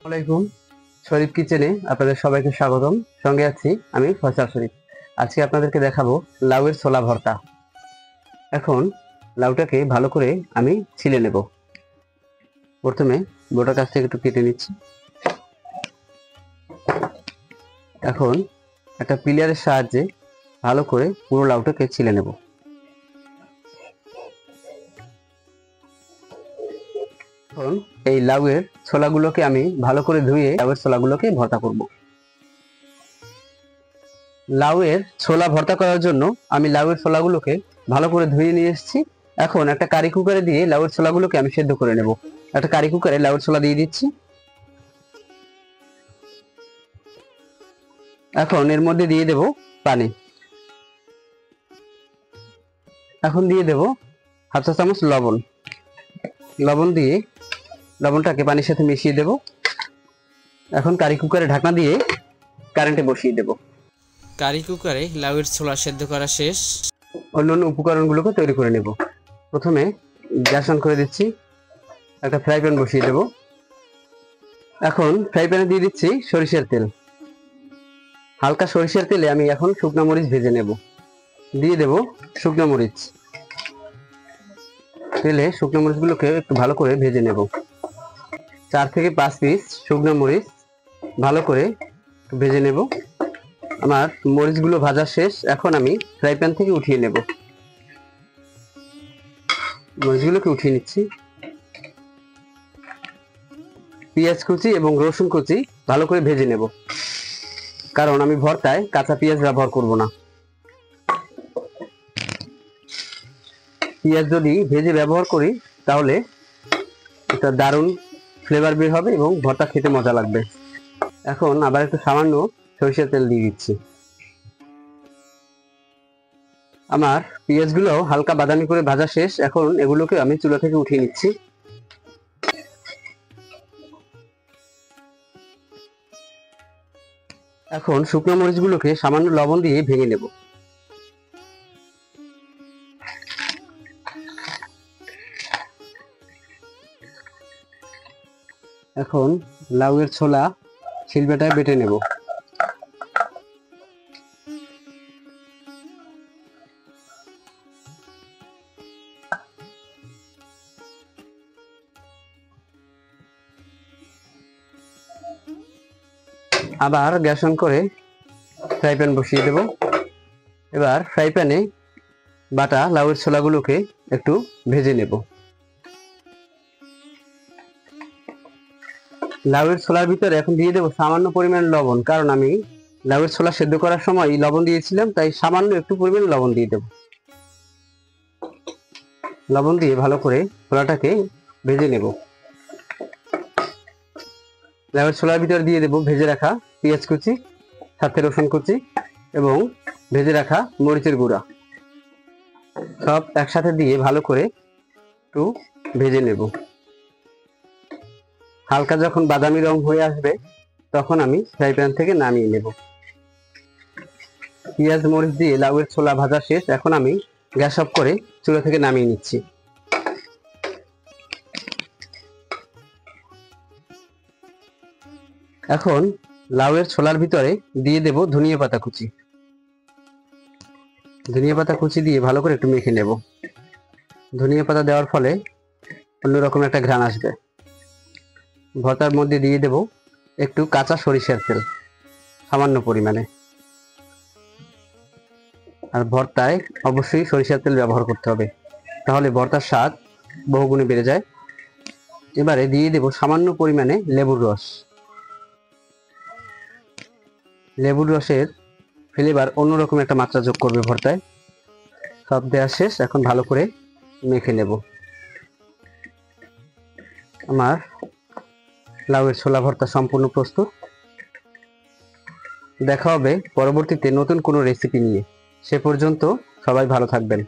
আসসালামাইকুম। শরীফ কিচেনে আপনাদের সবাইকে স্বাগতম। সঙ্গে আছি আমি ফয়সাল শরীফ। আজকে আপনাদেরকে দেখাবো লাউয়ের ছোলা ভর্তা। এখন লাউটাকে ভালো করে আমি ছিলে নেব। প্রথমে বোটার কাছ থেকে একটু কেটে নিচ্ছি। এখন একটা পিলারের সাহায্যে ভালো করে পুরো লাউটাকে ছিলে নেব। এখন এই লাউয়ের ছোলাগুলোকে আমি ভালো করে ধুয়ে লাউয়ের ছোলাগুলোকে ভর্তা করব। লাউয়ের ছোলা ভর্তা করার জন্য আমি লাউয়ের ছোলাগুলোকে ভালো করে ধুয়ে নিয়ে এসেছি। এখন একটা কারি কুকারে দিয়ে লাউয়ের ছোলাগুলোকে আমি সেদ্ধ করে নেব। একটা কারি কুকারে লাউয়ের ছোলা দিয়ে দিচ্ছি। এখন এর মধ্যে দিয়ে দেব পানি। এখন দিয়ে দেব হাফ চা চামচ লবণ। লবণ দিয়ে লবণটাকে পানির সাথে মিশিয়ে দেব। এখন কারি কুকারে ঢাকনা দিয়ে কারেন্টে বসিয়ে দেব। কারি কুকারে লাউয়ের ছোলা সেদ্ধ করা শেষ। অন্যান্য উপকরণগুলোকে তৈরি করে নেব। প্রথমে গ্যাস অন করে দিচ্ছি। একটা ফ্রাই প্যান বসিয়ে দেব। এখন ফ্রাই প্যানে দিয়ে দিচ্ছি সরিষার তেল। হালকা সরিষার তেলে আমি এখন শুকনো মরিচ ভেজে নেব। দিয়ে দেব শুকনো মরিচ। তেলে শুকনো মরিচগুলোকে একটু ভালো করে ভেজে নেব। 4 থেকে 5 পিস শুকনো মরিচ ভালো করে ভেজে নেব। আমার মরিচগুলো ভাজা শেষ। এখন আমি ফ্রাই প্যান থেকে উঠিয়ে নেব। মরিচগুলোকে উঠিয়ে নিচ্ছি। পেঁয়াজ কুচি এবং রসুন কুচি ভালো করে ভেজে নেব, কারণ আমি ভর্তায় কাঁচা পেঁয়াজ ব্যবহার করব না। পেঁয়াজ যদি ভেজে ব্যবহার করি তাহলে একটা দারুণ ফ্লেভার বের হবে এবং ভর্তা খেতে মজা লাগবে। এখন আবার একটু সামান্য সরিষার তেল দিয়ে দিচ্ছি। আমার পেঁয়াজগুলো হালকা বাদামি করে ভাজা শেষ। এখন এগুলোকে আমি চুলা থেকে উঠিয়ে নিচ্ছি। এখন শুকনো মরিচগুলোকে সামান্য লবণ দিয়ে ভেঙে নেব। এখন লাউয়ের ছোলা শিলবাটায় বেটে নেব। আবার গ্যাস অন করে ফ্রাই প্যান বসিয়ে দেব। এবার ফ্রাই প্যানে বাটা লাউয়ের ছোলাগুলোকে একটু ভেজে নেব। লাউয়ের ছোলার ভিতরে এখন দিয়ে দেবো সামান্য পরিমাণ লবণ, কারণ আমি লাউয়ের ছোলা সেদ্ধ করার সময় লবণ দিয়েছিলাম, তাই সামান্য একটু পরিমাণ লবণ দিয়ে দেব। লবণ দিয়ে ভালো করে ছোলাটাকে ভেজে নেব। লাউয়ের ছোলার ভিতরে দিয়ে দেব ভেজে রাখা পেঁয়াজ কুচি, সাথে রসুন কুচি এবং ভেজে রাখা মরিচের গুঁড়া। সব একসাথে দিয়ে ভালো করে একটু ভেজে নেব। হালকা যখন বাদামি রং হয়ে আসবে তখন আমি ফ্রাই প্যান থেকে নামিয়ে নেব। পেঁয়াজ মরিচ দিয়ে লাউয়ের ছোলা ভাজা শেষ। এখন আমি গ্যাস অফ করে চুলা থেকে নামিয়ে নিচ্ছি। এখন লাউয়ের ছোলার ভিতরে দিয়ে দেব ধনিয়া পাতা কুচি। ধনিয়া পাতা কুচি দিয়ে ভালো করে একটু মেখে নেব। ধনিয়া পাতা দেওয়ার ফলে অন্যরকম একটা ঘ্রাণ আসবে। ভর্তার মধ্যে দিয়ে দেব একটু কাঁচা সরিষার তেল সামান্য পরিমাণে। আর ভর্তায় অবশ্যই সরিষার তেল ব্যবহার করতে হবে, তাহলে ভর্তার স্বাদ বহুগুণে বেড়ে যায়। এবারে দিয়ে দেব সামান্য পরিমাণে লেবুর রস। লেবুর রসের ফ্লেভার অন্যরকম একটা মাত্রা যোগ করবে ভর্তায়। সব দেওয়া শেষ। এখন ভালো করে মেখে নেব। আমার লাউয়ের ছোলা ভর্তা সম্পূর্ণ প্রস্তুত। দেখা হবে পরবর্তীতে নতুন কোনো রেসিপি নিয়ে। সে পর্যন্ত সবাই ভালো থাকবেন।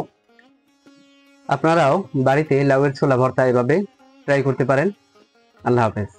আপনারাও বাড়িতে লাউয়ের ছোলা ভর্তা এভাবে ট্রাই করতে পারেন। আল্লাহ হাফেজ।